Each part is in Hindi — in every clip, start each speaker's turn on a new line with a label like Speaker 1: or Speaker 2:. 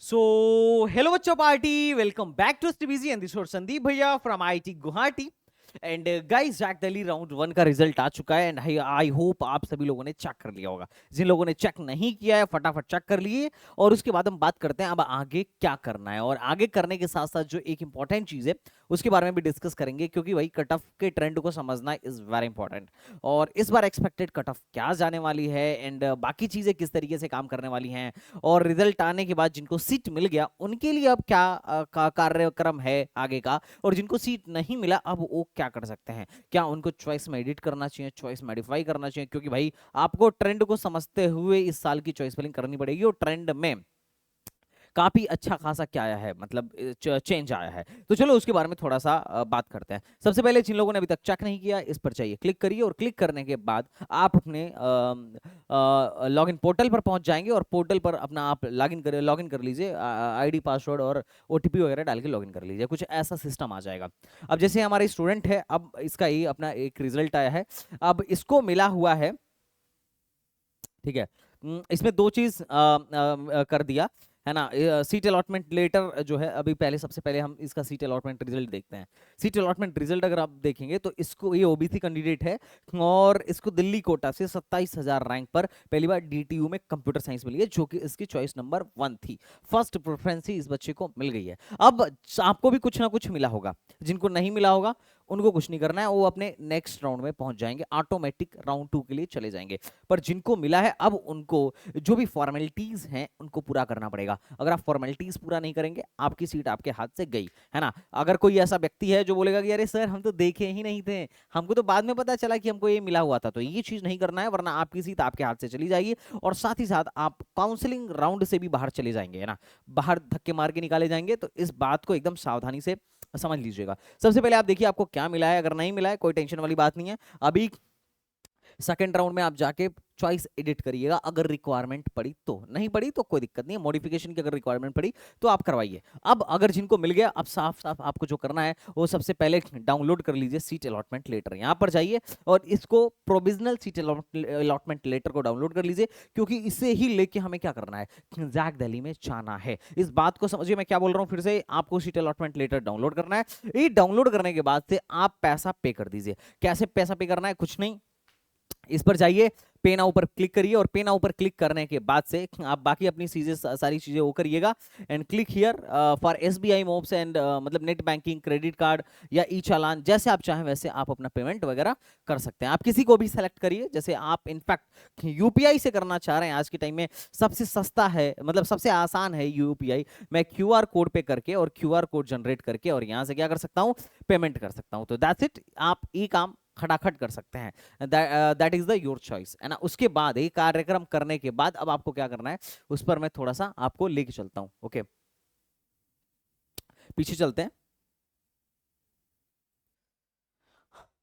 Speaker 1: So, hello बच्चों पार्टी, वेलकम बैक टू स्टीबीजी and this is Sandeep Bhaiya from IIT Guwahati. And guys, JAC Delhi round 1 का रिजल्ट आ चुका है एंड आई होप आप सभी लोगों ने चेक कर लिया होगा। जिन लोगों ने चेक नहीं किया है फटाफट चेक कर लिए। और उसके बाद हम बात करते हैं अब आगे क्या करना है, और आगे करने के साथ साथ जो एक इंपॉर्टेंट चीज है उसके बारे में भी डिस्कस करेंगे, क्योंकि भाई कट ऑफ के ट्रेंड को समझना इज वेरी इंपॉर्टेंट। और इस बार एक्सपेक्टेड कट ऑफ क्या जाने वाली है एंड बाकी चीजें किस तरीके से काम करने वाली हैं, और रिजल्ट आने के बाद जिनको सीट मिल गया उनके लिए अब क्या कार्यक्रम है आगे का, और जिनको सीट नहीं मिला अब वो क्या कर सकते हैं। क्या उनको चॉइस में एडिट करना चाहिए, चॉइस मॉडिफाई करना चाहिए, क्योंकि भाई आपको ट्रेंड को समझते हुए इस साल की चॉइस फिलिंग करनी पड़ेगी। और ट्रेंड में काफी अच्छा खासा क्या आया है, मतलब चेंज आया है। तो चलो उसके बारे में थोड़ा सा बात करते हैं। सबसे पहले जिन लोगों ने अभी तक चेक नहीं किया इस पर चाहिए क्लिक करिए, और क्लिक करने के बाद आप अपने लॉगिन पोर्टल पर पहुंच जाएंगे, और पोर्टल पर अपना आप लॉगिन कर लीजिए, आईडी पासवर्ड और ओटीपी वगैरह डाल के लॉगिन कर लीजिए। कुछ ऐसा सिस्टम आ जाएगा। अब जैसे हमारे स्टूडेंट है, अब इसका ही अपना एक रिजल्ट आया है, अब इसको मिला हुआ है, ठीक है। इसमें दो चीज कर दिया है ना। सीट अलॉटमेंट लेटर जो है, अभी पहले सबसे पहले हम इसका सीट अलॉटमेंट रिजल्ट देखते हैं। सीट अलॉटमेंट रिजल्ट अगर आप देखेंगे तो इसको, ये ओबीसी कैंडिडेट है और इसको दिल्ली कोटा से 27,000 रैंक पर पहली बार डीटीयू में कंप्यूटर साइंस मिली है, जो कि इसकी चॉइस नंबर 1 थी। फर्स्ट प्रेफरेंस ही इस बच्चे को मिल गई है। अब आपको भी कुछ ना कुछ मिला होगा, जिनको नहीं मिला होगा उनको कुछ नहीं करना है, वो अपने नेक्स्ट राउंड में पहुंच जाएंगे, ऑटोमेटिक राउंड 2 के लिए चले जाएंगे। पर जिनको मिला है अब उनको जो भी फॉर्मेलिटीज हैं उनको पूरा करना पड़ेगा। अगर आप फॉर्मेलिटीज पूरा नहीं करेंगे आपकी सीट आपके हाथ से गई, है ना। अगर कोई ऐसा व्यक्ति है जो बोलेगा कि अरे सर हम तो देखे ही नहीं थे, हमको तो बाद में पता चला कि हमको ये मिला हुआ था, तो ये चीज नहीं करना है, वरना आपकी सीट आपके हाथ से चली जाएगी। और साथ ही साथ आप काउंसलिंग राउंड से भी बाहर चले जाएंगे, है ना, बाहर धक्के मार के निकाले जाएंगे। तो इस बात को एकदम सावधानी से समझ लीजिएगा। सबसे पहले आप देखिए आपको क्या मिला है। अगर नहीं मिला है कोई टेंशन वाली बात नहीं है, अभी सेकेंड राउंड में आप जाके चॉइस एडिट करिएगा। अगर रिक्वायरमेंट पड़ी तो, नहीं पड़ी तो कोई दिक्कत नहीं है, मॉडिफिकेशन की अगर रिक्वायरमेंट पड़ी तो आप करवाइए। अब अगर जिनको मिल गया, अब साफ साफ आपको जो करना है वो सबसे पहले डाउनलोड कर लीजिए सीट अलॉटमेंट लेटर। यहां पर जाइए और इसको प्रोविजनल सीट अलॉटमेंट लेटर को डाउनलोड कर लीजिए, क्योंकि इसे ही लेके हमें क्या करना है, जैक दिल्ली में जाना है। इस बात को समझिए, मैं क्या बोल रहा हूं फिर से। आपको सीट अलॉटमेंट लेटर डाउनलोड करना है। ये डाउनलोड करने के बाद से आप पैसा पे कर दीजिए। कैसे पैसा पे करना है, कुछ नहीं, इस पर जाइए, पे नाउ पर क्लिक करिए, और पे नाउ पर क्लिक करने के बाद से आप बाकी अपनी चीजें, सारी चीजें वो करिएगा। And click here for SBI mobs and मतलब नेट बैंकिंग, क्रेडिट कार्ड या ई चालान, जैसे आप चाहें वैसे आप अपना पेमेंट वगैरह कर सकते हैं। आप किसी को भी सेलेक्ट करिए, जैसे आप इनफैक्ट यूपीआई से करना चाह रहे हैं। आज के टाइम में सबसे सस्ता है, मतलब सबसे आसान है यूपीआई। मैं क्यूआर कोड पे करके और क्यूआर कोड जनरेट करके और यहां से क्या कर सकता हूं, पेमेंट कर सकता हूं। तो दैट्स इट, आप ये काम खटाखट कर सकते हैं। That is the your choice, है ना। उसके बाद ये कार्यक्रम करने के बाद अब आपको क्या करना है उस पर मैं थोड़ा सा आपको लेके चलता हूं। ओके, पीछे चलते हैं।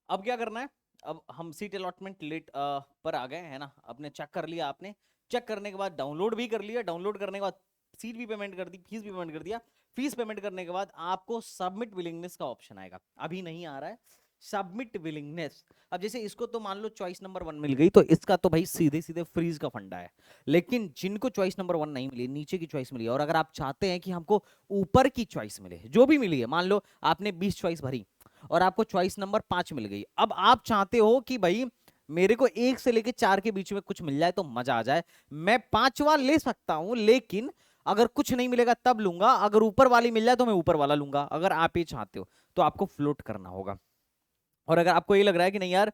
Speaker 1: अब क्या करना है, अब हम सीट अलॉटमेंट लेट पर आ गए, है ना। आपने चेक कर लिया, आपने चेक करने के बाद डाउनलोड भी कर लिया, डाउनलोड करने के बाद सीट भी पेमेंट कर दी, फीस भी पेमेंट कर दिया। फीस पेमेंट करने के बाद आपको सबमिट विलिंगनेस का ऑप्शन आएगा, अभी नहीं आ रहा है सबमिट विलिंगनेस। अब जैसे इसको तो मान लो चॉइस नंबर 1 मिल गई, तो इसका तो भाई सीधे सीधे फ्रीज का फंडा है। लेकिन जिनको चॉइस नंबर 1 नहीं मिली, नीचे की चॉइस मिली, और अगर आप चाहते हैं कि हमको ऊपर की चॉइस मिले, जो भी मिली है, मान लो आपने 20 चॉइस भरी और आपको चॉइस नंबर 5 मिल गई, अब आप चाहते हो कि भाई मेरे को 1 से लेके 4 के बीच में कुछ मिल जाए तो मजा आ जाए, मैं 5वां ले सकता हूं, लेकिन अगर कुछ नहीं मिलेगा तब लूंगा, अगर ऊपर वाली मिल जाए तो मैं ऊपर वाला लूंगा। अगर आप ये चाहते हो तो आपको फ्लोट करना होगा। और अगर आपको ये लग रहा है कि नहीं यार,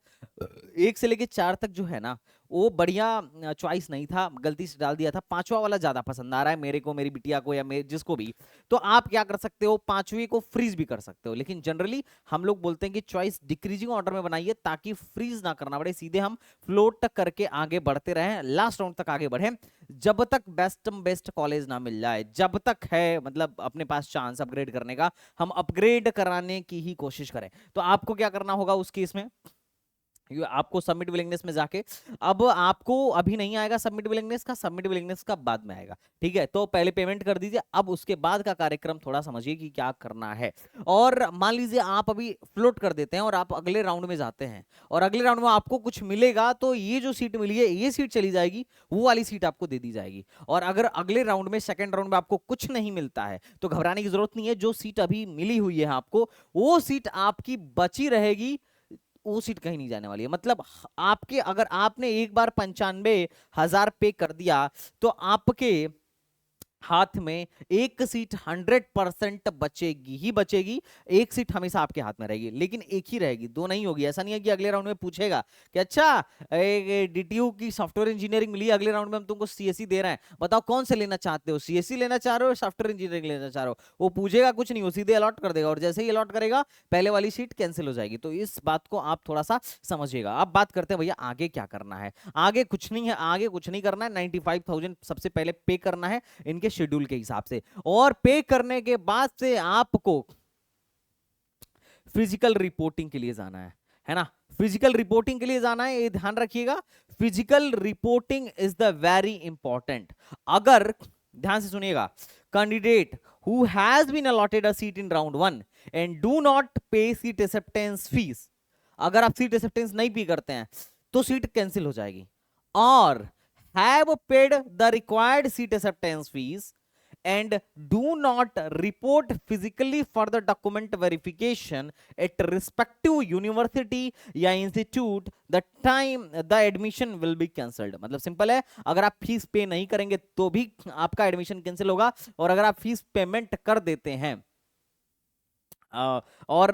Speaker 1: 1 से लेके 4 तक जो है ना वो बढ़िया चॉइस नहीं था, गलती से डाल दिया था, 5वां वाला ज्यादा पसंद आ रहा है मेरे को, मेरी बिटिया को, या मेरे जिसको भी, तो आप क्या कर सकते हो, 5वीं को फ्रीज भी कर सकते हो। लेकिन जनरली हम लोग बोलते हैं कि चॉइस डिक्रीजिंग ऑर्डर में बनाइए, ताकि फ्रीज ना करना पड़े, सीधे हम फ्लोट तक करके आगे बढ़ते रहें, लास्ट राउंड तक आगे बढ़े, जब तक बेस्ट कॉलेज ना मिल जाए, जब तक है मतलब अपने पास चांस अपग्रेड करने का, हम अपग्रेड कराने की ही कोशिश करें। तो आपको क्या करना होगा उस केस में, आपको सबमिट विलिंगनेस में जाके, अब आपको अभी नहीं आएगा सबमिट विलिंगनेस का, सबमिट विलिंगनेस का बाद में आएगा, ठीक है। तो पहले पेमेंट कर दीजिए, अब उसके बाद का कार्यक्रम थोड़ा समझिए कि क्या करना है। और मान लीजिए आप अभी फ्लोट कर देते हैं और आप अगले राउंड में जाते हैं, और अगले राउंड में आपको कुछ मिलेगा, तो ये जो सीट मिली है ये सीट चली जाएगी, वो वाली सीट आपको दे दी जाएगी। और अगर अगले राउंड में, सेकेंड राउंड में आपको कुछ नहीं मिलता है, तो घबराने की जरूरत नहीं है। जो सीट अभी मिली हुई है आपको, वो सीट आपकी बची रहेगी, वो सीट कहीं नहीं जाने वाली है। मतलब आपके, अगर आपने एक बार 95,000 पे कर दिया, तो आपके हाथ में एक सीट 100% बचेगी ही बचेगी। एक सीट हमेशा आपके हाथ में रहेगी, लेकिन एक ही रहेगी, दो नहीं होगी। ऐसा नहीं है कि अगले राउंड में पूछेगा कि अच्छा डीटीयू की सॉफ्टवेयर इंजीनियरिंग मिली, अगले राउंड में हम तुमको सीएससी दे रहे हैं, बताओ कौन से लेना चाहते हो, सीएससी लेना चाह रहे हो, सॉफ्टवेयर इंजीनियरिंग लेना चाह रहे हो। वो पूछेगा कुछ नहीं, वो सीधे अलॉट कर देगा, और जैसे ही अलॉट करेगा पहले वाली सीट कैंसिल हो जाएगी। तो इस बात को आप थोड़ा सा समझिएगा। अब बात करते हैं भैया आगे क्या करना है। आगे कुछ नहीं है, आगे कुछ नहीं करना है। 95,000 सबसे पहले पे करना है इनके शेड्यूल के हिसाब से, और पे करने के बाद से आपको फिजिकल रिपोर्टिंग के लिए जाना है ना। फिजिकल रिपोर्टिंग के लिए जाना है, ये ध्यान रखिएगा। Physical reporting is the very important. अगर ध्यान से सुनिएगा, candidate who has been allotted a seat in round 1 and do not pay seat acceptance fees, अगर आप सीट एक्सेप्टेंस नहीं पे करते हैं तो सीट कैंसिल हो जाएगी। और have paid the required seat acceptance fees and do not report physically for the document verification at respective university या institute, the time the admission will be cancelled। मतलब सिंपल है, अगर आप फीस पे नहीं करेंगे तो भी आपका एडमिशन कैंसिल होगा, और अगर आप फीस पेमेंट कर देते हैं और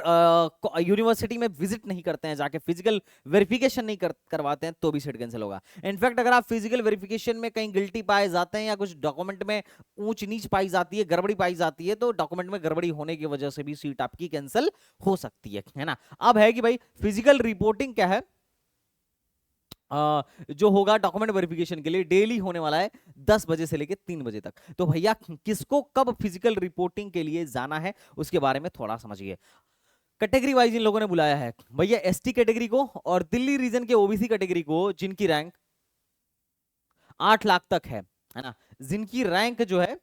Speaker 1: यूनिवर्सिटी में विजिट नहीं करते हैं, जाके फिजिकल वेरिफिकेशन नहीं करवाते हैं, तो भी सीट कैंसिल होगा। इनफैक्ट अगर आप फिजिकल वेरिफिकेशन में कहीं गिल्टी पाए जाते हैं, या कुछ डॉक्यूमेंट में ऊंच नीच पाई जाती है, गड़बड़ी पाई जाती है, तो डॉक्यूमेंट में गड़बड़ी होने की वजह से भी सीट आपकी कैंसिल हो सकती है ना। अब है कि भाई फिजिकल रिपोर्टिंग क्या है, जो होगा डॉक्यूमेंट वेरिफिकेशन के लिए डेली होने वाला है 10 बजे से लेकर 3 बजे तक। तो भैया किसको कब फिजिकल रिपोर्टिंग के लिए जाना है उसके बारे में थोड़ा समझिए। कैटेगरी वाइज इन लोगों ने बुलाया है भैया, एसटी कैटेगरी को और दिल्ली रीजन के ओबीसी कैटेगरी को, जिनकी रैंक 8 लाख तक है ना, जिनकी रैंक जो है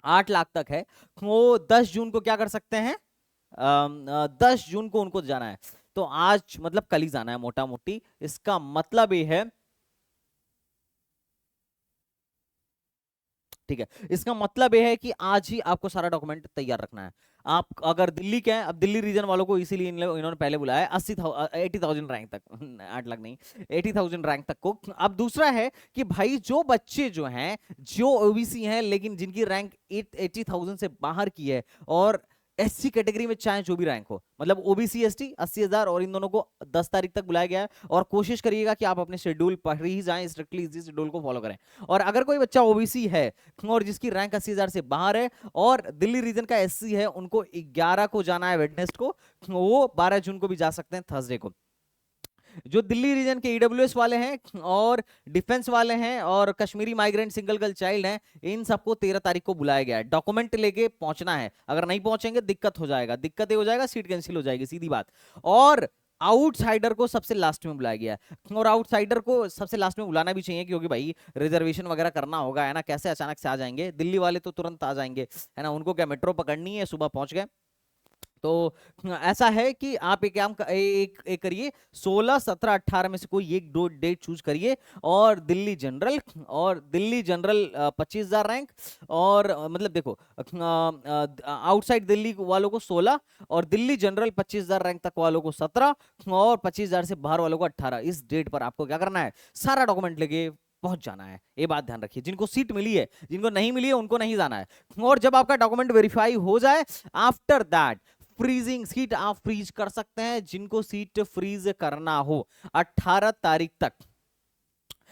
Speaker 1: 8 लाख तक है, वो 10 जून को क्या कर सकते हैं, 10 जून को उनको जाना है। तो आज मतलब कल ही जाना है मोटा मोटी, इसका मतलब ये है, ठीक है, इसका मतलब यह है कि आज ही आपको सारा डॉक्यूमेंट तैयार रखना है। आप अगर दिल्ली के हैं, अब दिल्ली रीजन वालों को इसीलिए इन्होंने पहले बुलाया है 80,000 रैंक तक 8 लाख नहीं, 80,000 रैंक तक को। अब दूसरा है कि भाई जो बच्चे जो हैं, जो ओबीसी हैं लेकिन जिनकी रैंक 80,000 से बाहर की है, और एससी कैटेगरी में चाहे जो भी रैंक हो, मतलब ओबीसी एसटी 80,000, और इन दोनों को 10 तारीख तक बुलाया गया है। और कोशिश करिएगा कि आप अपने शेड्यूल पर ही जाएं, स्ट्रिक्टली इसी शेड्यूल को फॉलो करें। और अगर कोई बच्चा ओबीसी है और जिसकी रैंक 80,000 से बाहर है, और दिल्ली रीजन का एससी है, उनको 11 को जाना है वेडनेसडे को, वो 12 जून को भी जा सकते हैं थर्सडे को। जो दिल्ली रीजन के ईडब्ल्यूएस वाले हैं और डिफेंस वाले हैं और Kashmiri migrant single girl child हैं, इन सबको 13 तारीख को बुलाया गया है। डॉक्यूमेंट लेके पहुंचना है, अगर नहीं पहुंचेंगे दिक्कत हो जाएगा, दिक्कत ये हो जाएगा, सीट कैंसिल हो जाएगी, सीधी बात। और आउटसाइडर को सबसे लास्ट में बुलाया गया है, और आउटसाइडर को सबसे लास्ट में बुलाना भी चाहिए, क्योंकि भाई रिजर्वेशन वगैरह करना होगा, है ना। कैसे अचानक से आ जाएंगे, दिल्ली वाले तो तुरंत आ जाएंगे, है ना, उनको क्या मेट्रो पकड़नी है, सुबह पहुंच गए। तो ऐसा है कि आप एक काम एक करिए, 16 17 18 में से कोई एक दो डेट चूज करिए, और दिल्ली जनरल 25,000 रैंक, और मतलब देखो आउटसाइड दिल्ली वालों को 16, और दिल्ली जनरल 25,000 रैंक तक वालों को 17, और 25,000 से बाहर वालों को 18। इस डेट पर आपको क्या करना है, सारा डॉक्यूमेंट लेके पहुंच जाना है। ये बात ध्यान रखिए, जिनको सीट मिली है, जिनको नहीं मिली है उनको नहीं जाना है। और जब आपका डॉक्यूमेंट वेरीफाई हो जाए, आफ्टर दैट फ्रीजिंग सीट आप फ्रीज कर सकते हैं, जिनको सीट फ्रीज करना हो 18 तारीख तक।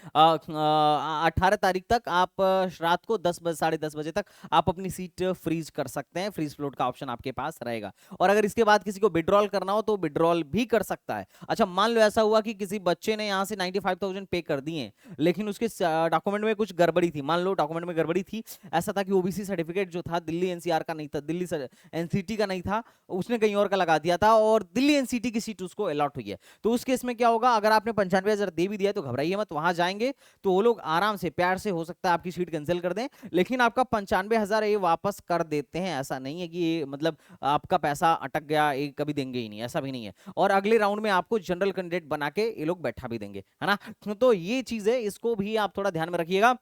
Speaker 1: 18 तारीख तक आप रात को 10 बजे 10:30 बजे तक आप अपनी सीट फ्रीज कर सकते हैं। फ्रीज फ्लोट का ऑप्शन आपके पास रहेगा। और अगर इसके बाद किसी को विड्रॉल करना हो तो विड्रॉल भी कर सकता है। अच्छा, मान लो ऐसा हुआ कि किसी बच्चे ने यहाँ से 95,000 पे कर दिए, लेकिन उसके डॉक्यूमेंट में कुछ गड़बड़ी थी। मान लो डॉक्यूमेंट में गड़बड़ी थी, ऐसा था कि ओबीसी सर्टिफिकेट जो था दिल्ली एनसीआर का नहीं था, दिल्ली एनसीटी का नहीं था, उसने कहीं और का लगा दिया था और दिल्ली एनसीटी की सीट उसको अलॉट हुई है। तो उस केस में क्या होगा, अगर आपने 95,000 दे भी दिया तो घबराइए मत, वहां जाएंगे तो वो लोग आराम से प्यार से हो सकता है आपकी सीट कैंसिल कर दें, लेकिन आपका 95,000 ये वापस कर देते हैं। ऐसा नहीं है कि ये मतलब आपका पैसा अटक गया, ये कभी देंगे ही नहीं, ऐसा भी नहीं है। और अगले राउंड में आपको जनरल कैंडिडेट बना के ये लोग बैठा भी देंगे, है ना। तो ये चीज है, इसको भी आप थोड़ा ध्यान में रखिएगा।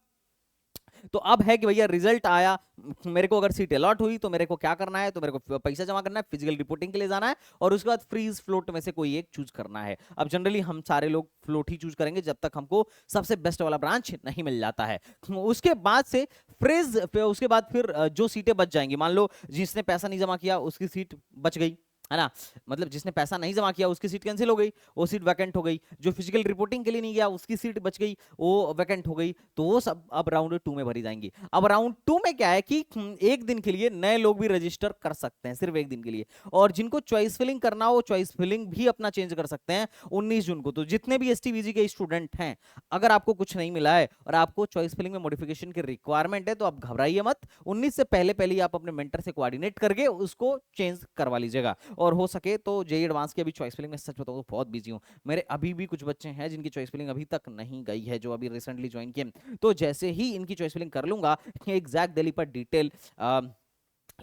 Speaker 1: तो अब है कि भैया रिजल्ट आया, मेरे को अगर सीट अलॉट हुई तो मेरे को क्या करना है, तो मेरे को पैसा जमा करना है, फिजिकल रिपोर्टिंग के लिए जाना है और उसके बाद फ्रीज फ्लोट में से कोई एक चूज करना है। अब जनरली हम सारे लोग फ्लोट ही चूज करेंगे जब तक हमको सबसे बेस्ट वाला ब्रांच नहीं मिल जाता है। उसके बाद से फ्रीज, उसके बाद फिर जो सीटें बच जाएंगी, मान लो जिसने पैसा नहीं जमा किया उसकी सीट बच गई, है ना। मतलब जिसने पैसा नहीं जमा किया उसकी सीट कैंसिल हो गई, वो सीट वैकेंट हो गई। जो फिजिकल रिपोर्टिंग के लिए नहीं गया उसकी सीट बच गई, वो वैकेंट हो गई। तो वो सब अब राउंड 2 में भरी जाएंगी। अब राउंड 2 में क्या है कि एक दिन के लिए नए लोग भी रजिस्टर कर सकते हैं, सिर्फ एक दिन के लिए। और जिनको चॉइस फिलिंग करना हो चॉइस फिलिंग भी अपना चेंज कर सकते हैं 19 जून को। तो जितने भी एसटीबीजी के स्टूडेंट हैं, अगर आपको कुछ नहीं मिला है और आपको चॉइस फिलिंग में मॉडिफिकेशन की रिक्वायरमेंट है तो आप घबराइए मत, 19 से पहले पहले ही आप अपने मेंटर से कोऑर्डिनेट करके उसको चेंज करवा लीजिएगा। और हो सके तो जेई एडवांस की अभी चॉइस फिलिंग में सच बताऊं तो बहुत बिजी हूं। मेरे अभी भी कुछ बच्चे हैं जिनकी चॉइस फिलिंग अभी तक नहीं गई है, जो अभी रिसेंटली ज्वाइन किए। तो जैसे ही इनकी चॉइस फिलिंग कर लूंगा, एग्जैक्ट दिल्ली पर डिटेल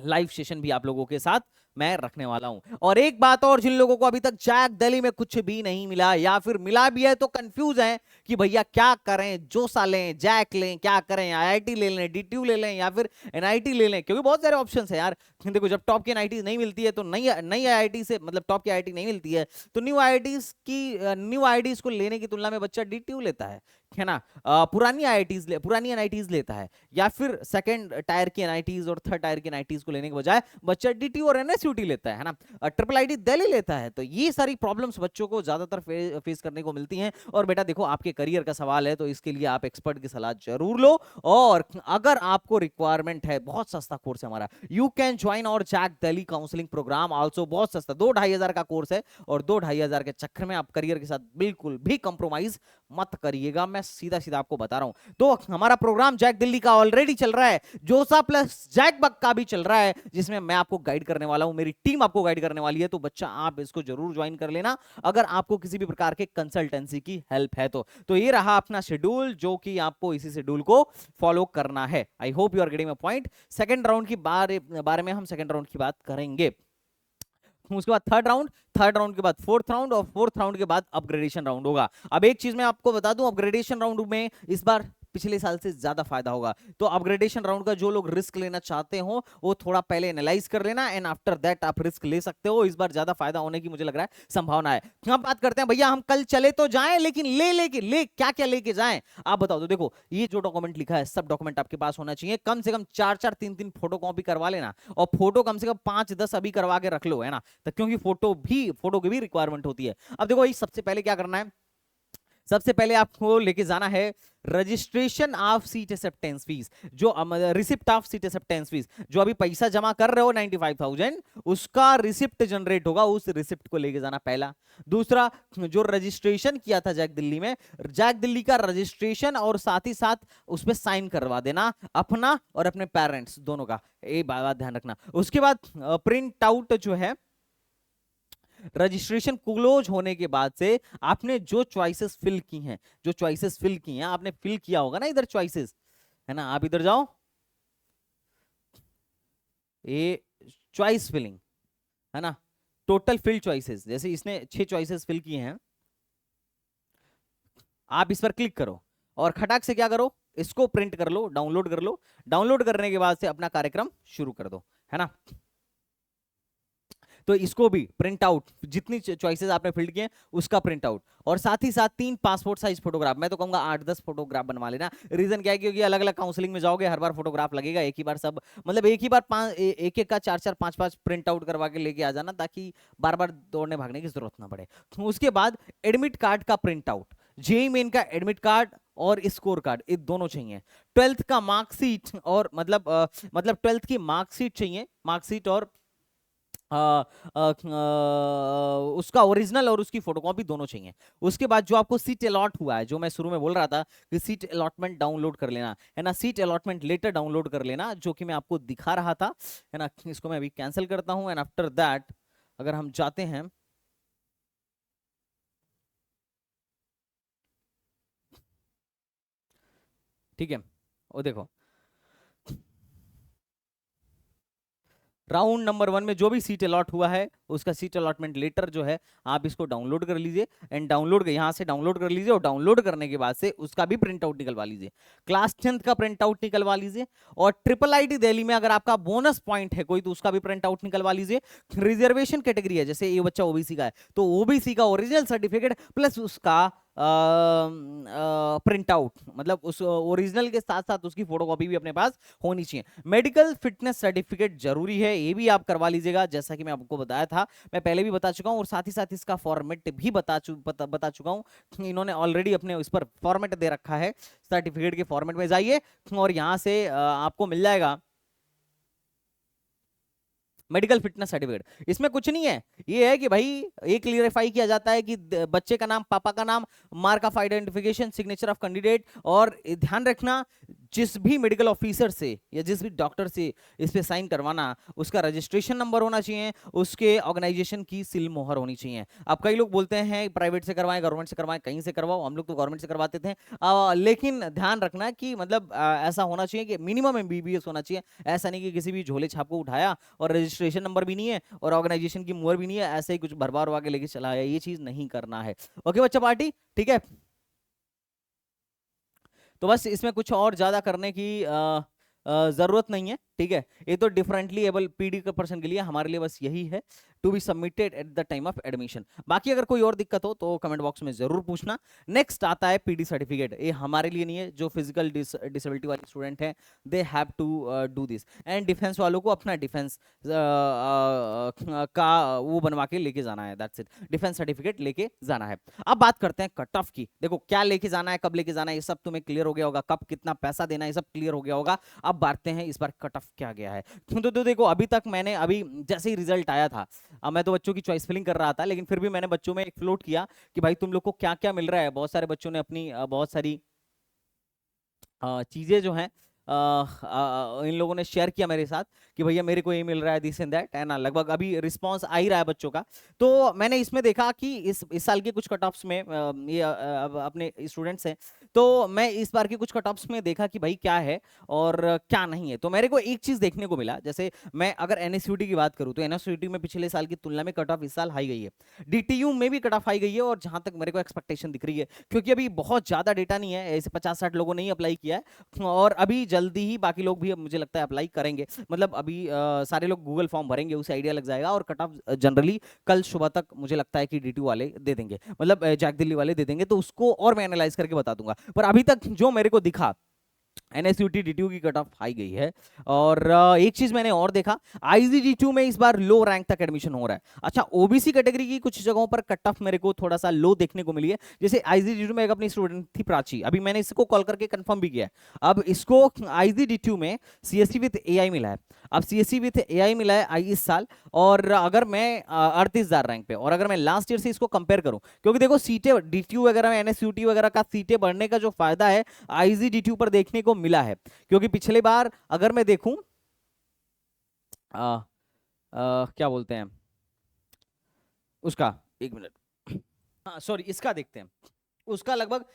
Speaker 1: लाइव सेशन भी आप लोगों के साथ मैं रखने वाला हूं। और एक बात और, जिन लोगों को अभी तक जैक दिल्ली में कुछ भी नहीं मिला या फिर मिला भी है तो कंफ्यूज है कि भैया क्या करें, जोसा लें, जैक लें, क्या करें, आईआईटी ले लें, डीटीयू ले लें या फिर एनआईटी ले लें, क्योंकि बहुत सारे ऑप्शंस है यार। देखो, जब टॉप की एनआईटी नहीं मिलती है तो नई नई आईआईटी से, मतलब टॉप की आईआईटी नहीं मिलती है तो न्यू आईआईटीज को लेने की तुलना में बच्चा डीटीयू लेता है ना। पुरानी एनआईटीज लेता है, या फिर सेकंड टायर की एनआईटीज और थर्ड टायर की एनआईटीज को लेने के बजाय बच्चा डीटीयू और एनएसयूटी लेता है ना, ट्रिपल आईटी दिल्ली लेता है। तो ये सारी प्रॉब्लम्स बच्चों को ज्यादातर फेस करने को मिलती हैं। और बेटा देखो, आपके करियर का सवाल है तो इसके लिए आप एक्सपर्ट की सलाह जरूर लो। और अगर आपको रिक्वायरमेंट है, बहुत सस्ता कोर्स है हमारा, यू कैन ज्वाइन और JAC Delhi counselling programme also. बहुत सस्ता, 2-2.5 हजार का कोर्स है और 2-2.5 हजार के चक्कर में आप करियर के साथ बिल्कुल भी कंप्रोमाइज मत करिएगा, मैं सीधा सीधा आपको बता रहा हूं। तो हमारा प्रोग्राम जैक दिल्ली का ऑलरेडी चल रहा है, जोसा प्लस जैक बक का भी चल रहा है, जिसमें मैं आपको गाइड करने वाला हूं, मेरी टीम आपको गाइड करने वाली है। तो बच्चा आप इसको जरूर ज्वाइन कर लेना अगर आपको किसी भी प्रकार के कंसल्टेंसी की हेल्प है तो ये रहा अपना शेड्यूल, जो कि आपको इसी शेड्यूल को फॉलो करना है। I hope you are getting my point. Second round की बारे में हम सेकंड राउंड की बात करेंगे। उसके बाद थर्ड राउंड के बाद फोर्थ राउंड और फोर्थ राउंड के बाद अपग्रेडेशन राउंड होगा। अब एक चीज मैं आपको बता दूं, अपग्रेडेशन राउंड में इस बार पिछले साल से ज्यादा फायदा होगा। तो अपग्रेडेशन राउंड का जो लोग रिस्क लेना चाहते हो वो थोड़ा पहले एनालाइज कर लेना, एंड आफ्टर दैट आप रिस्क ले सकते हो। इस बार ज्यादा फायदा होने की मुझे लग रहा है संभावना है। हम बात करते हैं भैया, हम कल चले तो जाएं, लेकिन ले क्या क्या लेके जाएं आप बताओ। तो देखो, ये जो डॉक्यूमेंट लिखा है सब डॉक्यूमेंट आपके पास होना चाहिए। कम से कम 4-4 3-3 फोटो कॉपी करवा लेना, और फोटो कम से कम 5-10 अभी करवा के रख लो, है ना। तो क्योंकि फोटो की भी रिक्वायरमेंट होती है। अब देखो, सबसे पहले क्या करना है, सबसे पहले आपको लेके जाना है registration of seat acceptance fees, जो receipt of seat acceptance fees, जो अभी पैसा जमा कर रहे हो 95,000, उसका रिसिप्ट जनरेट होगा, उस रिसिप्ट को लेके जाना पहला। दूसरा, जो रजिस्ट्रेशन किया था जैक दिल्ली में, जैक दिल्ली का रजिस्ट्रेशन, और साथ ही साथ उस पर साइन करवा देना अपना और अपने पेरेंट्स दोनों का, ये बात ध्यान रखना। उसके बाद प्रिंट आउट जो है, रजिस्ट्रेशन क्लोज होने के बाद से आपने जो चॉइसेस फिल की हैं आपने फिल किया होगा ना, इधर चॉइसेस है ना, आप इधर जाओ, ये चॉइस फिलिंग है ना, टोटल फिल चॉइसेस, जैसे इसने 6 चॉइसेस फिल किए हैं, आप इस पर क्लिक करो और खटाक से क्या करो, इसको प्रिंट कर लो, डाउनलोड कर लो। डाउनलोड करने के बाद से अपना कार्यक्रम शुरू कर दो, है ना। तो इसको भी प्रिंट आउट, जितनी चॉइसेस आपने फिल किए उसका प्रिंट आउट, और साथ ही साथ 3 पासपोर्ट साइज फोटोग्राफ, मैं तो कहूंगा 8-10 फोटोग्राफ बनवा लेना। रीजन क्या है, क्योंकि अलग अलग काउंसलिंग में जाओगे, हर बार फोटोग्राफ लगेगा, एक ही बार सब, मतलब एक ही बार एक का 4-4 5-5 प्रिंट आउट करवा के लेके आ जाना, ताकि बार बार दौड़ने भागने की जरूरत ना पड़े। उसके बाद एडमिट कार्ड का प्रिंट आउट, जेई मेन का एडमिट कार्ड और स्कोर कार्ड, ये दोनों चाहिए। 12th का मार्कशीट और मतलब 12th की मार्कशीट चाहिए, मार्कशीट और उसका ओरिजिनल और उसकी फोटोकॉपी दोनों चाहिए। उसके बाद जो आपको सीट अलॉट हुआ है, जो मैं शुरू में बोल रहा था कि सीट अलॉटमेंट डाउनलोड कर लेना है ना, सीट अलॉटमेंट लेटर डाउनलोड कर लेना, जो कि मैं आपको दिखा रहा था, है ना। इसको मैं अभी कैंसिल करता हूं एंड आफ्टर दैट अगर हम जाते हैं, ठीक है, और देखो राउंड नंबर 1 में जो भी सीट अलॉट हुआ है उसका सीट अलॉटमेंट लेटर जो है आप इसको डाउनलोड कर लीजिए एंड डाउनलोड यहां से डाउनलोड कर लीजिए, और डाउनलोड करने के बाद से उसका भी प्रिंट आउट निकलवा लीजिए, क्लास 10th का प्रिंट आउट निकलवा लीजिए, और ट्रिपल आईटी दिल्ली में अगर आपका बोनस पॉइंट है कोई तो उसका भी प्रिंट आउट निकलवा लीजिए। रिजर्वेशन कैटेगरी है, जैसे ये बच्चा ओबीसी का है तो ओबीसी का ओरिजिनल सर्टिफिकेट प्लस उसका प्रिंट आउट, मतलब उस ओरिजिनल के साथ साथ उसकी फोटोकॉपी भी अपने पास होनी चाहिए। मेडिकल फिटनेस सर्टिफिकेट जरूरी है, ये भी आप करवा लीजिएगा, जैसा कि मैं आपको बताया था, मैं पहले भी बता चुका हूं, और साथ ही साथ इसका फॉर्मेट भी बता चुका हूं। इन्होंने ऑलरेडी अपने उस पर फॉर्मेट दे रखा है, सर्टिफिकेट के फॉर्मेट में जाइए और यहां से आपको मिल जाएगा मेडिकल फिटनेस सर्टिफिकेट। इसमें कुछ नहीं है, ये है कि भाई ये क्लियरिफाई किया जाता है कि बच्चे का नाम, पापा का नाम, mark of identification, signature of candidate, और ध्यान रखना जिस भी मेडिकल ऑफिसर से या जिस भी डॉक्टर से इस पे साइन करवाना, उसका रजिस्ट्रेशन नंबर होना चाहिए, उसके ऑर्गेनाइजेशन की सील मोहर होनी चाहिए। अब कई लोग बोलते हैं प्राइवेट से करवाएं, गवर्नमेंट से करवाएं, कहीं से करवाओ, हम लोग तो गवर्नमेंट से करवाते थे, लेकिन ध्यान रखना कि मतलब ऐसा होना चाहिए कि मिनिमम एमबीबीएस होना चाहिए, ऐसा नहीं कि किसी भी झोले छाप को उठाया और रजिस्ट्रेशन नंबर भी नहीं है और ऑर्गेनाइजेशन की मोहर भी नहीं है, ऐसे ही कुछ भरवा भरवा के लेके चला आया, ये चीज नहीं करना है। ओके बच्चा पार्टी, ठीक है। तो बस इसमें कुछ और ज्यादा करने की जरूरत नहीं है, ठीक है। ये तो डिफरेंटली एबल पीडी के पर्सन के लिए, हमारे लिए बस यही है, to be submitted at the time of admission. बाकी अगर कोई और दिक्कत हो तो कमेंट बॉक्स में जरूर पूछना। नेक्स्ट आता है पीडी सर्टिफिकेट, ये हमारे लिए नहीं है, जो फिजिकल डिसेबिलिटी वाले स्टूडेंट हैं they have to do this, and defence वालों को अपना डिफेंस का वो बनवा के लेके जाना है, दैट्स इट, डिफेंस सर्टिफिकेट लेके जाना है। अब बात करते हैं कट ऑफ की। देखो क्या लेके जाना है, कब लेके जाना है, ये सब तुम्हें क्लियर हो गया होगा, कब कितना पैसा देना है, ये सब क्लियर हो गया होगा। अब बातें हैं इस बार कट ऑफ क्या गया है। तो देखो अभी तक मैंने, अभी जैसे ही रिजल्ट आया था, अब मैं तो बच्चों की चॉइस फिलिंग कर रहा था, लेकिन फिर भी मैंने बच्चों में एक फ्लोट किया कि भाई तुम लोग को क्या क्या मिल रहा है। बहुत सारे बच्चों ने अपनी बहुत सारी चीजें जो हैं इन लोगों ने शेयर किया मेरे साथ कि भैया मेरे को ये मिल रहा है, दिस एंड दैट, है ना। लगभग अभी रिस्पांस आ ही रहा है बच्चों का। तो मैंने इसमें देखा कि इस साल के कुछ कट ऑफ्स में ये अपने स्टूडेंट्स हैं, तो मैं इस बार के कुछ कट ऑफ्स में देखा कि भाई क्या है और क्या नहीं है। तो मेरे को एक चीज देखने को मिला, जैसे मैं अगर एनएसयूटी की बात करूं तो एनएसयूटी में पिछले साल की तुलना में कट ऑफ इस साल हाई गई है, डीटीयू में भी कट ऑफ हाई गई है, और जहां तक मेरे को एक्सपेक्टेशन दिख रही है, क्योंकि अभी बहुत ज्यादा डेटा नहीं है, ऐसे 50-60 लोगों ने ही अप्लाई किया है, और अभी जल्दी ही बाकी लोग भी अब मुझे लगता है अप्लाई करेंगे, मतलब अभी सारे लोग गूगल फॉर्म भरेंगे, उसे आइडिया लग जाएगा, और कट ऑफ जनरली कल सुबह तक मुझे लगता है कि डीटीयू वाले दे देंगे, मतलब जैक दिल्ली वाले दे देंगे, तो उसको और मैं एनालाइज करके बता दूंगा। पर अभी तक जो मेरे को दिखा एनएसयूटी डीटीयू की कट ऑफ हाई गई है। और एक चीज मैंने और देखा, आईजीडीटीयू में इस बार लो रैंक तक एडमिशन हो रहा है। अच्छा ओबीसी कैटेगरी की कुछ जगहों पर कट ऑफ मेरे को थोड़ा सा लो देखने को मिली है, जैसे आईजीडीटीयू में एक अपनी स्टूडेंट थी प्राची, अभी मैंने इसको कॉल करके कंफर्म भी किया है, अब इसको आईजीडीटीयू में सीएससी विद एआई मिला है। अब सीएससी विद एआई मिला है आई इस साल, और अगर मैं 38,000 रैंक पे, और अगर मैं लास्ट ईयर से इसको कंपेयर करूं, क्योंकि देखो सीटें डीटीयू वगैरह में, एनएसयूटी वगैरह का सीटें बढ़ने का जो फायदा है आईजीडीटीयू पर देखने को मिला है, क्योंकि पिछले बार अगर मैं देखूं क्या बोलते हैं उसका, एक मिनट, हाँ सॉरी इसका देखते हैं, उसका लगभग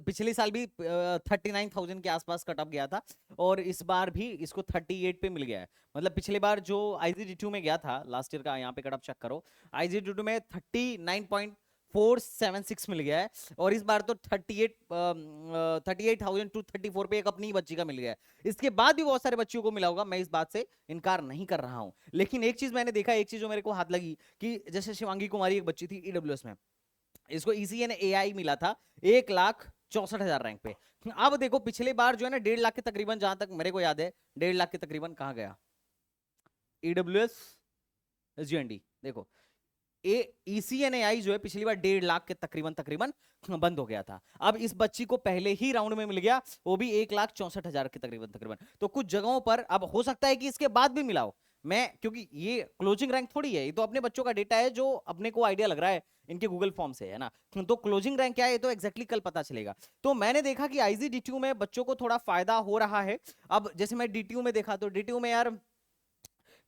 Speaker 1: पिछले साल भी 39,000 के आसपास कट ऑफ गया था, और इस बार भी इसको 38 पे मिल गया है। मतलब पिछले बार जो आईजीडीटीयू में गया था लास्ट ईयर का, यहाँ पे कट ऑफ चेक करो, आईजीडीटीयू में 39.476 मिल गया है, और इस बार तो 38,000 टू 34 पे एक अपनी ही बच्ची का मिल गया है। इसके बाद भी बहुत सारे बच्चों को मिला होगा, मैं इस बात से इनकार नहीं कर रहा हूं, लेकिन एक चीज मैंने देखा, एक चीज जो मेरे को हाथ लगी, कि जैसे शिवांगी कुमारी एक बच्ची थी ईडब्ल्यूएस में, इसको ईसीएन एआई मिला था 1,64,000 रैंक पे। अब देखो पिछले बार जो है ना 1.5 लाख के तकरीबन, जहां तक मेरे को याद है 1.5 लाख के तकरीबन कहां गया ईडब्ल्यूएस जीएनडी, देखो ECNAI जो है पिछली बार 1.5 लाख के तकरीबन तकरीबन बंद हो गया था। अब इस बच्ची को पहले ही राउंड में मिल गया, वो भी 1,64,000 के तकरीबन तकरीबन। तो कुछ जगहों पर अब हो सकता है कि इसके बाद भी मिला हो। मैं क्योंकि ये क्लोजिंग रैंक थोड़ी है, ये तो अपने बच्चों का डेटा है जो अपने को आइडिया लग रहा है इनके गूगल फॉर्म से, है ना। तो क्लोजिंग रैंक क्या है तो एग्जैक्टली कल पता चलेगा। तो मैंने देखा कि IGDTU में बच्चों को थोड़ा फायदा हो रहा है। अब जैसे मैं DTU में देखा तो DTU में यार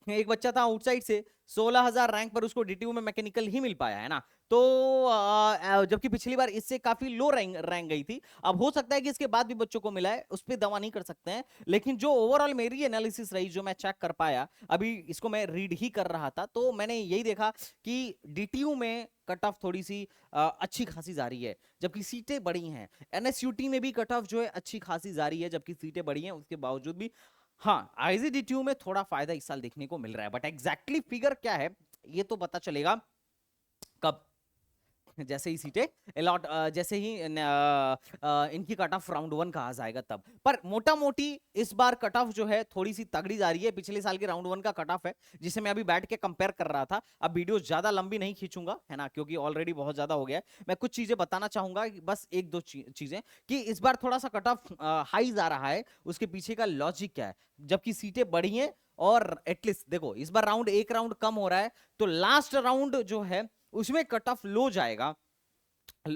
Speaker 1: एक बच्चा था आउटसाइड से, 16,000 रैंक पर उसको DTU में मैकेनिकल ही मिल पाया, है ना। तो जबकि पिछली बार इससे काफी लो रैंक गई थी। अब हो सकता है कि इसके बाद भी बच्चों को मिला है, उस पर दवा नहीं कर सकते हैं। लेकिन जो ओवरऑल मेरी एनालिसिस रही, जो मैं चेक कर पाया, अभी इसको मैं रीड ही कर रहा था, तो मैंने यही देखा कि DTU में कट ऑफ थोड़ी सी अच्छी खासी जा रही है, जबकि सीटें बड़ी हैं। NSUT में भी कट ऑफ जो है अच्छी खासी जा रही है, जबकि सीटें बड़ी हैं, उसके बावजूद भी हाँ IGDTU में थोड़ा फायदा इस साल देखने को मिल रहा है। बट एग्जैक्टली फिगर क्या है ये तो पता चलेगा कब, जैसे ही सीटें अलॉट, जैसे ही इनकी कट ऑफ राउंड 1 कहा जाएगा तब। पर मोटा मोटी इस बार कट ऑफ जो है थोड़ी सी तगड़ी जा रही है। पिछले साल के राउंड 1 का कट ऑफ है जिसे मैं अभी बैठ के कंपेयर कर रहा था। अब वीडियो ज्यादा लंबी नहीं खींचूंगा, है ना, क्योंकि ऑलरेडी बहुत ज्यादा हो गया है। मैं कुछ चीजें बताना चाहूंगा, बस एक दो चीजें, कि इस बार थोड़ा सा कट ऑफ हाई जा रहा है, उसके पीछे का लॉजिक क्या है। जबकि सीटें बढ़ी हैं और एटलीस्ट देखो इस बार एक राउंड कम हो रहा है, तो लास्ट राउंड जो है उसमें कट ऑफ लो जाएगा।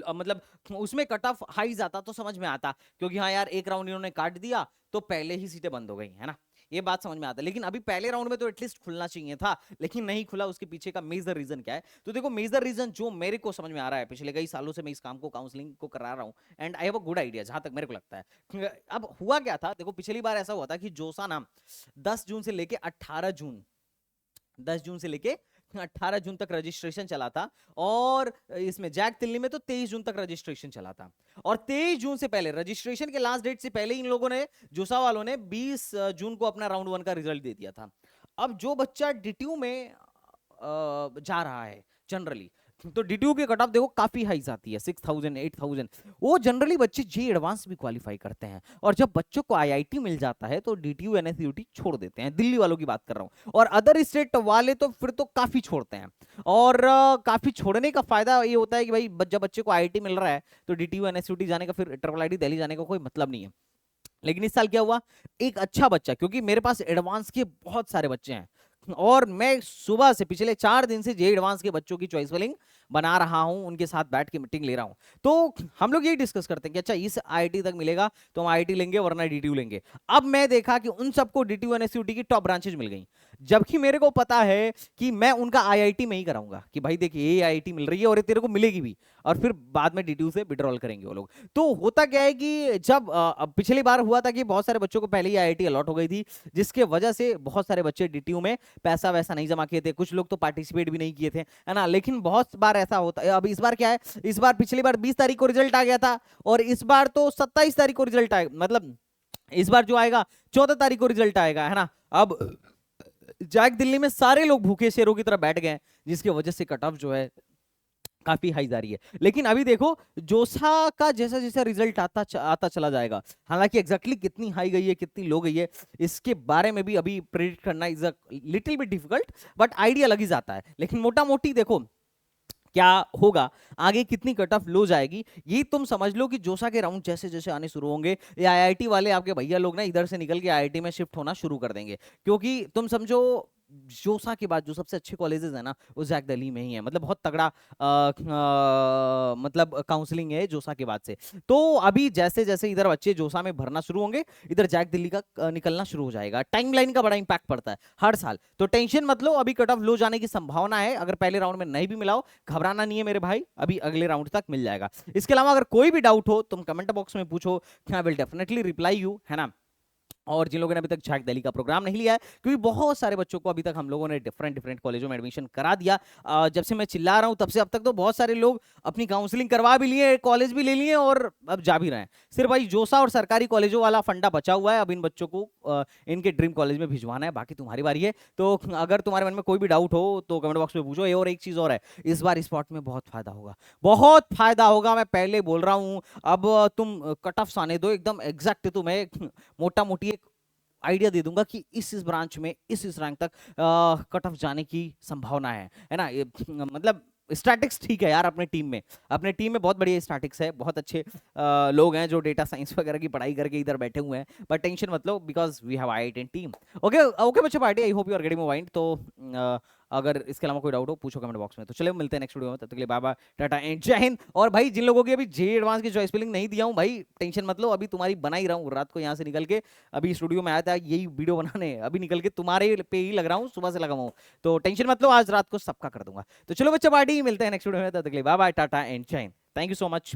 Speaker 1: मतलब उसमें कट ऑफ हाई जाता तो समझ में आता, क्योंकि हाँ यार एक राउंड इन्होंने काट दिया तो पहले ही सीटें बंद हो गई, है ना, ये बात समझ में आता। लेकिन अभी पहले राउंड में तो एटलीस्ट खुलना चाहिए था, लेकिन नहीं खुला। उसके पीछे का मेजर रीजन क्या है? तो देखो मेजर रीजन जो मेरे को समझ में आ रहा है, पिछले कई सालों से मैं इस काम को, काउंसलिंग को करा रहा हूँ, and I have a good idea जहां तक मेरे को लगता है। अब हुआ क्या था, देखो पिछली बार ऐसा हुआ था कि जोसा नाम 10 जून से लेके 18 जून, 10 जून से लेके 18 जून तक रजिस्ट्रेशन चला था, और इसमें जैक दिल्ली में तो 23 जून तक रजिस्ट्रेशन चला था। और 23 जून से पहले, रजिस्ट्रेशन के लास्ट डेट से पहले, इन लोगों ने, जोसा वालों ने 20 जून को अपना राउंड 1 का रिजल्ट दे दिया था। अब जो बच्चा DTU में जा रहा है जनरली, तो DTU की कट ऑफ देखो काफी हाई जाती है, 6,000 8,000। वो जनरली बच्चे जे एडवांस भी क्वालिफाई करते हैं, और जब बच्चों को IIT मिल जाता है तो DTU NSUT छोड़ देते हैं। दिल्ली वालों की बात कर रहा हूँ, और अदर स्टेट वाले तो फिर तो काफी छोड़ते हैं। और काफी छोड़ने का फायदा ये होता है कि भाई जब बच्चे को IIT मिल रहा है तो DTU NSUT जाने का, फिर IIIT दिल्ली जाने का कोई मतलब नहीं है। लेकिन इस साल क्या हुआ, एक अच्छा बच्चा, क्योंकि मेरे पास एडवांस के बहुत सारे बच्चे हैं, और मैं सुबह से पिछले 4 दिन से जे एडवांस के बच्चों की चॉइस फिलिंग बना रहा हूं, उनके साथ बैठ के मीटिंग ले रहा हूं। तो हम लोग यही डिस्कस करते हैं कि अच्छा इस IIT तक मिलेगा तो हम IIT लेंगे, वरना DTU लेंगे। अब मैं देखा कि उन सबको DTU NSUT की टॉप ब्रांचेज मिल गई, जबकि मेरे को पता है कि मैं उनका IIT में ही कराऊंगा, कि भाई देखिए ये IIT मिल रही है और ये तेरे को मिलेगी भी, और फिर बाद में DTU से विड्रॉल करेंगे वो लोग। तो होता क्या है कि जब पिछली बार हुआ था कि बहुत सारे बच्चों को पहले ही IIT अलॉट हो गई थी, जिसके वजह से बहुत सारे बच्चे DTU में पैसा वैसा नहीं जमा किए थे, कुछ लोग तो पार्टिसिपेट भी नहीं किए थे, है ना। लेकिन बहुत बार ऐसा होता है। अब इस बार क्या है, इस बार पिछली बार 20 तारीख को रिजल्ट आ गया था, और इस बार तो 27 तारीख को रिजल्ट आएगा, मतलब इस बार जो आएगा 14 तारीख को रिजल्ट आएगा, है ना। अब जैक दिल्ली में सारे लोग भूखे शेरों की तरह बैठ गए, जिसकी वजह से कट ऑफ जो है काफी हाई जा रही है। लेकिन अभी देखो जोसा का जैसा जैसा रिजल्ट आता चला जाएगा, हालांकि एग्जैक्टली कितनी हाई गई है कितनी लो गई है इसके बारे में भी अभी प्रेडिक्ट करना is a little bit difficult, but idea लग ही जाता है। लेकिन मोटा मोटी देखो क्या होगा, आगे कितनी कट ऑफ लो जाएगी, ये तुम समझ लो कि जोसा के राउंड जैसे जैसे आने शुरू होंगे, ये IIT वाले आपके भैया लोग ना इधर से निकल के IIT में शिफ्ट होना शुरू कर देंगे। क्योंकि तुम समझो जोसा के बाद जो सबसे अच्छे कॉलेजेस है ना, वो जैक दिल्ली में ही है। मतलब बहुत तगड़ा मतलब काउंसलिंग है जोसा के बाद से। तो अभी जैसे जैसे इधर बच्चे जोसा में भरना शुरू होंगे, इधर जैक दिल्ली का निकलना शुरू हो जाएगा। टाइमलाइन का बड़ा इंपैक्ट पड़ता है हर साल, तो टेंशन मत लो, अभी कट ऑफ लो जाने की संभावना है। अगर पहले राउंड में नहीं भी मिला हो, घबराना नहीं है मेरे भाई, अभी अगले राउंड तक मिल जाएगा। इसके अलावा अगर कोई भी डाउट हो तुम कमेंट बॉक्स में पूछो, I will definitely reply you, है ना। और जिन लोगों ने अभी तक जैक दिल्ली का प्रोग्राम नहीं लिया है, क्योंकि बहुत सारे बच्चों को अभी तक हम लोगों ने डिफरेंट डिफरेंट कॉलेजों में एडमिशन करा दिया। जब से मैं चिल्ला रहा हूं तब से अब तक तो बहुत सारे लोग अपनी काउंसलिंग करवा भी लिए, कॉलेज भी ले लिए, और अब जा भी रहे हैं। सिर्फ भाई जोसा और सरकारी कॉलेजों वाला फंडा बचा हुआ है, अब इन बच्चों को इनके ड्रीम कॉलेज में भिजवाना है, बाकी तुम्हारी बारी है। तो अगर तुम्हारे मन में कोई भी डाउट हो तो कमेंट बॉक्स में पूछो। और एक चीज और है, इस बार स्पॉट में बहुत फायदा होगा, बहुत फायदा होगा, मैं पहले बोल रहा हूं। अब तुम कट ऑफ आने दो एकदम एग्जैक्ट, तुम्हें मोटा मोटी एक आइडिया दे दूंगा कि इस ब्रांच में इस रैंक तक कट ऑफ जाने की संभावना है ना। मतलब स्टैटिक्स ठीक है यार, अपने टीम में बहुत बढ़िया स्टैटिक्स है, बहुत अच्छे लोग हैं जो डेटा साइंस वगैरह की पढ़ाई करके इधर बैठे हुए हैं, पर टेंशन मत लो because we have I in team. Okay okay बच्चों party, I hope you are getting my point. तो अगर इसके अलावा कोई डाउट हो पूछो कमेंट बॉक्स में। तो चलिए मिलते हैं नेक्स्ट वीडियो में, तब तक के लिए बाय बाय, टाटा एंड जय हिंद। और भाई जिन लोगों की अभी जे एडवांस की चॉइस फिलिंग नहीं दिया हूं भाई, टेंशन मत लो, अभी तुम्हारी बना ही रहा हूं। रात को यहाँ से निकल के अभी स्टूडियो में आया था यही वीडियो बनाने, अभी निकल के तुम्हारे पे ही लग रहा हूँ, सुबह से लगा हुआ हूँ। तो टेंशन मत लो, आज रात को सबका कर दूंगा। तो चलो बच्चों पार्टी, मिलते हैं नेक्स्ट वीडियो में, तब तक के लिए बाय बाय, टाटा एंड जय Hind. Thank you so much.